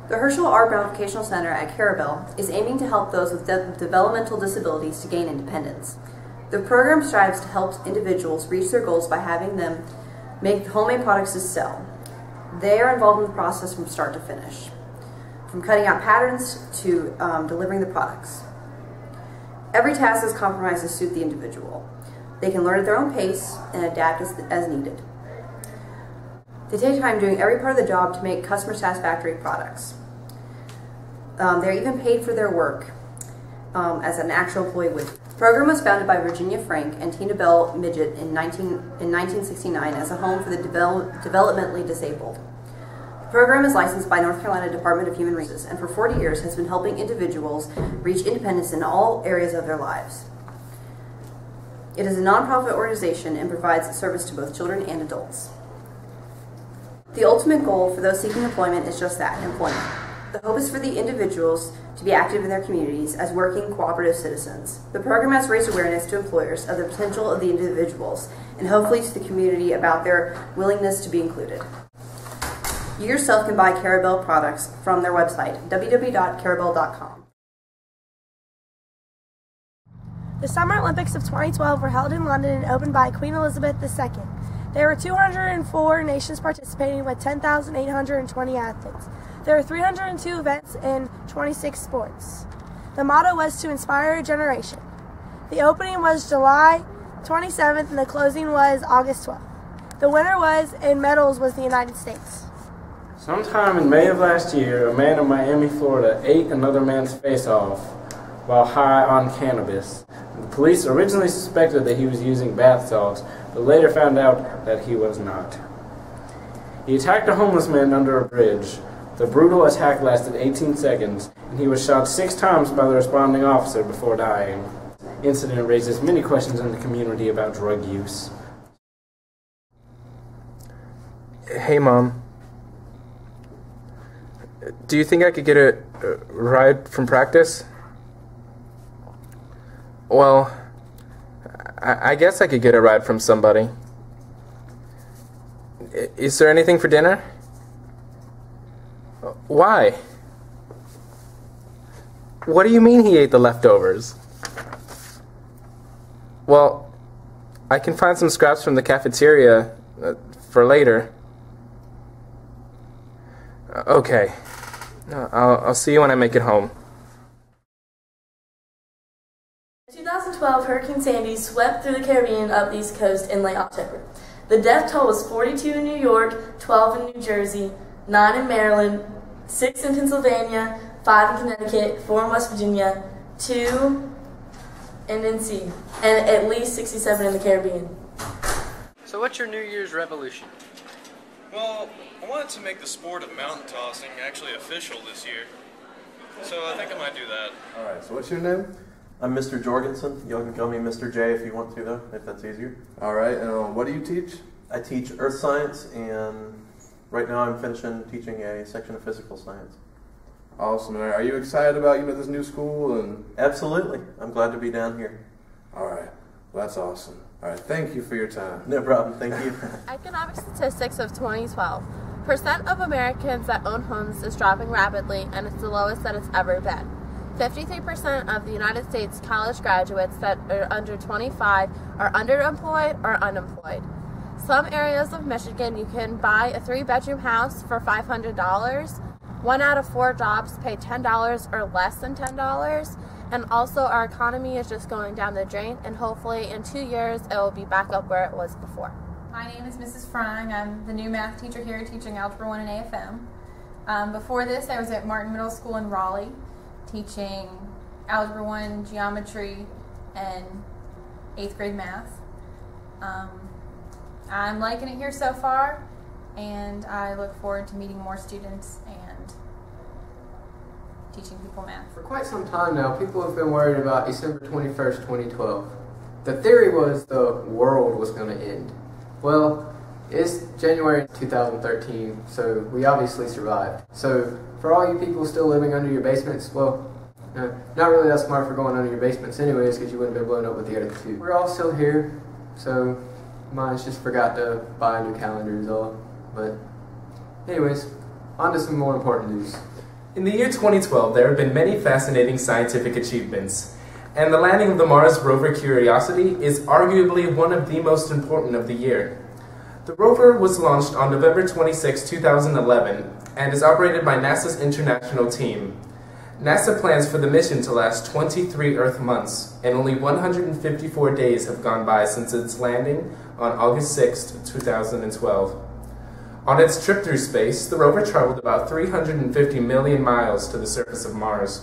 The Herschel R. Brown Vocational Center at Carabel is aiming to help those with developmental disabilities to gain independence. The program strives to help individuals reach their goals by having them make homemade products to sell. They are involved in the process from start to finish, from cutting out patterns to delivering the products. Every task is compromised to suit the individual. They can learn at their own pace and adapt as needed. They take time doing every part of the job to make customer satisfactory products. They're even paid for their work as an actual employee would. The program was founded by Virginia Frank and Tina Bell Midget in 1969 as a home for the developmentally disabled. The program is licensed by North Carolina Department of Human Resources and for 40 years has been helping individuals reach independence in all areas of their lives. It is a nonprofit organization and provides service to both children and adults. The ultimate goal for those seeking employment is just that, employment. The hope is for the individuals to be active in their communities as working cooperative citizens. The program has raised awareness to employers of the potential of the individuals and hopefully to the community about their willingness to be included. You yourself can buy Carabel products from their website, www.carabel.com. The Summer Olympics of 2012 were held in London and opened by Queen Elizabeth II. There were 204 nations participating with 10,820 athletes. There were 302 events in 26 sports. The motto was to inspire a generation. The opening was July 27th and the closing was August 12th. The winner in medals was the United States. Sometime in May of last year, a man in Miami, Florida ate another man's face off while high on cannabis. The police originally suspected that he was using bath salts, but later found out that he was not. He attacked a homeless man under a bridge. The brutal attack lasted 18 seconds, and he was shot 6 times by the responding officer before dying. The incident raises many questions in the community about drug use. Hey, Mom. Do you think I could get a ride from practice? Well, I guess I could get a ride from somebody. Is there anything for dinner? Why? What do you mean he ate the leftovers? Well, I can find some scraps from the cafeteria for later. Okay. I'll see you when I make it home. In 2012, Hurricane Sandy swept through the Caribbean up the East Coast in late October. The death toll was 42 in New York, 12 in New Jersey, 9 in Maryland, 6 in Pennsylvania, 5 in Connecticut, 4 in West Virginia, 2 in NC, and at least 67 in the Caribbean. So what's your New Year's revolution? Well, I wanted to make the sport of mountain tossing actually official this year. So I think I might do that. Alright, so what's your name? I'm Mr. Jorgensen. You can call me Mr. J if you want to, though, if that's easier. Alright, and what do you teach? I teach earth science, and right now I'm finishing teaching a section of physical science. Awesome. And are you excited about, this new school? And Absolutely. I'm glad to be down here. Alright, well, that's awesome. Alright, thank you for your time. No problem, thank you. Economic statistics of 2012. Percent of Americans that own homes is dropping rapidly, and it's the lowest that it's ever been. 53% of the United States college graduates that are under 25 are underemployed or unemployed. Some areas of Michigan, you can buy a 3-bedroom house for $500. 1 out of 4 jobs pay $10 or less than $10. And also our economy is just going down the drain, and hopefully in 2 years it will be back up where it was before. My name is Mrs. Frying. I'm the new math teacher here teaching Algebra 1 and AFM. Before this, I was at Martin Middle School in Raleigh teaching Algebra 1, Geometry, and 8th grade math. I'm liking it here so far, and I look forward to meeting more students and teaching people math. For quite some time now, people have been worried about December 21st, 2012. The theory was the world was going to end. Well, it's January 2013, so we obviously survived. So, for all you people still living under your basements, well, not really that smart for going under your basements anyways, because you wouldn't have been blown up with the other 2. We're all still here, so mine's just forgot to buy a new calendar is all. But anyways, on to some more important news. In the year 2012, there have been many fascinating scientific achievements, and the landing of the Mars rover Curiosity is arguably one of the most important of the year. The rover was launched on November 26, 2011, and is operated by NASA's International Team. NASA plans for the mission to last 23 Earth months, and only 154 days have gone by since its landing on August 6, 2012. On its trip through space, the rover traveled about 350 million miles to the surface of Mars,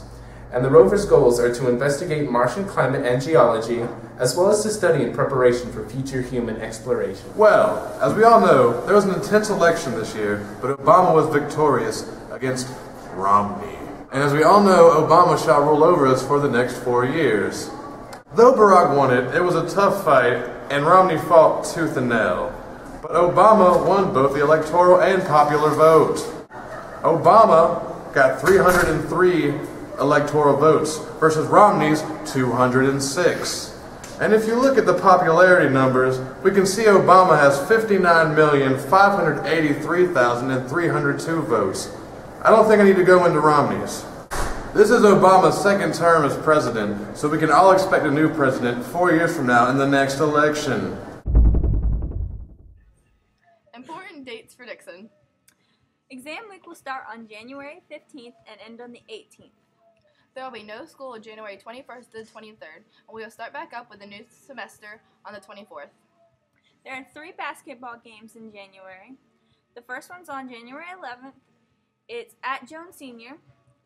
and the rover's goals are to investigate Martian climate and geology, as well as to study in preparation for future human exploration. Well, as we all know, there was an intense election this year, but Obama was victorious against Romney. And as we all know, Obama shall rule over us for the next 4 years. Though Barack won it, it was a tough fight, and Romney fought tooth and nail. But Obama won both the electoral and popular vote. Obama got 303 electoral votes versus Romney's 206. And if you look at the popularity numbers, we can see Obama has 59,583,302 votes. I don't think I need to go into Romney's. This is Obama's second term as president, so we can all expect a new president 4 years from now in the next election. Important dates for Dixon. Exam week will start on January 15th and end on the 18th. There will be no school January 21st to the 23rd, and we will start back up with a new semester on the 24th. There are 3 basketball games in January. The first one's on January 11th. It's at Jones Senior.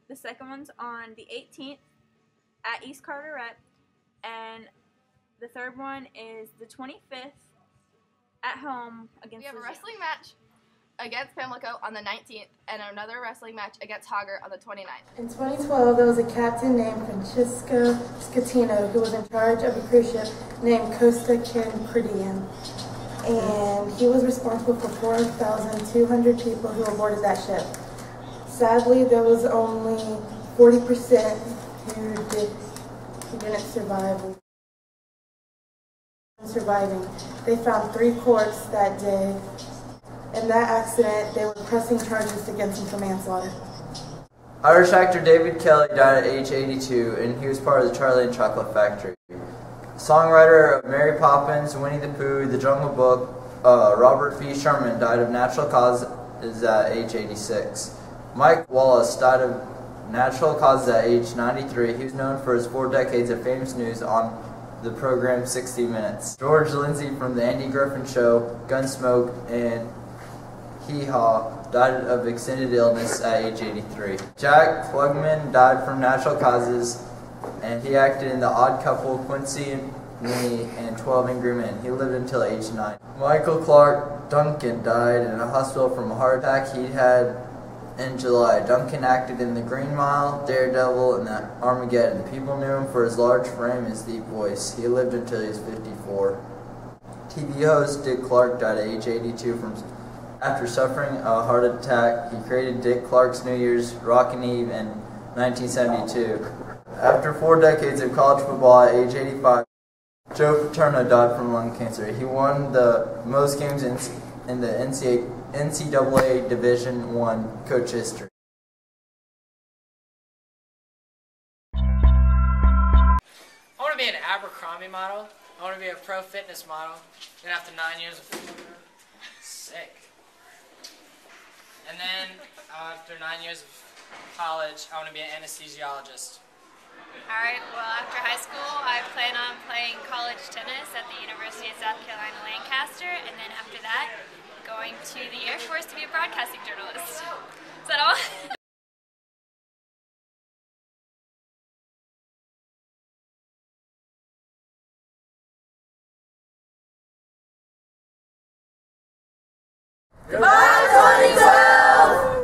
The second one's on the 18th at East Carteret. And the third one is the 25th at home against We have a the wrestling match against Pamlico on the 19th and another wrestling match against Hogger on the 29th. In 2012, there was a captain named Francisco Scatino who was in charge of a cruise ship named Costa Concordia. And he was responsible for 4,200 people who boarded that ship. Sadly, there was only 40% who didn't survive. Surviving. They found 3 corpses that day. In that accident, they were pressing charges against him for manslaughter. Irish actor David Kelly died at age 82, and he was part of the Charlie and Chocolate Factory. Songwriter of Mary Poppins, Winnie the Pooh, The Jungle Book, Robert V. Sherman died of natural causes at age 86. Mike Wallace died of natural causes at age 93. He was known for his 4 decades of famous news on the program 60 Minutes. George Lindsay from The Andy Griffin Show, Gunsmoke, and Hee Haw died of extended illness at age 83. Jack Klugman died from natural causes, and he acted in The Odd Couple, Quincy and Minnie, and 12 Angry Men. He lived until age 9. Michael Clark Duncan died in a hospital from a heart attack he had in July. Duncan acted in The Green Mile, Daredevil, and Armageddon. People knew him for his large frame and deep voice. He lived until he was 54. TV host Dick Clark died at age 82 after suffering a heart attack. He created Dick Clark's New Year's Rockin' Eve in 1972. After 4 decades of college football at age 85, Joe Paterno died from lung cancer. He won the most games in the NCAA Division I coach history. I want to be an Abercrombie model. I want to be a pro fitness model. Then after 9 years of sick. And then after 9 years of college, I want to be an anesthesiologist. Alright, well after high school I plan on playing college tennis at the University of South Carolina Lancaster, and then after that going to the Air Force to be a broadcasting journalist. Is that all? Goodbye!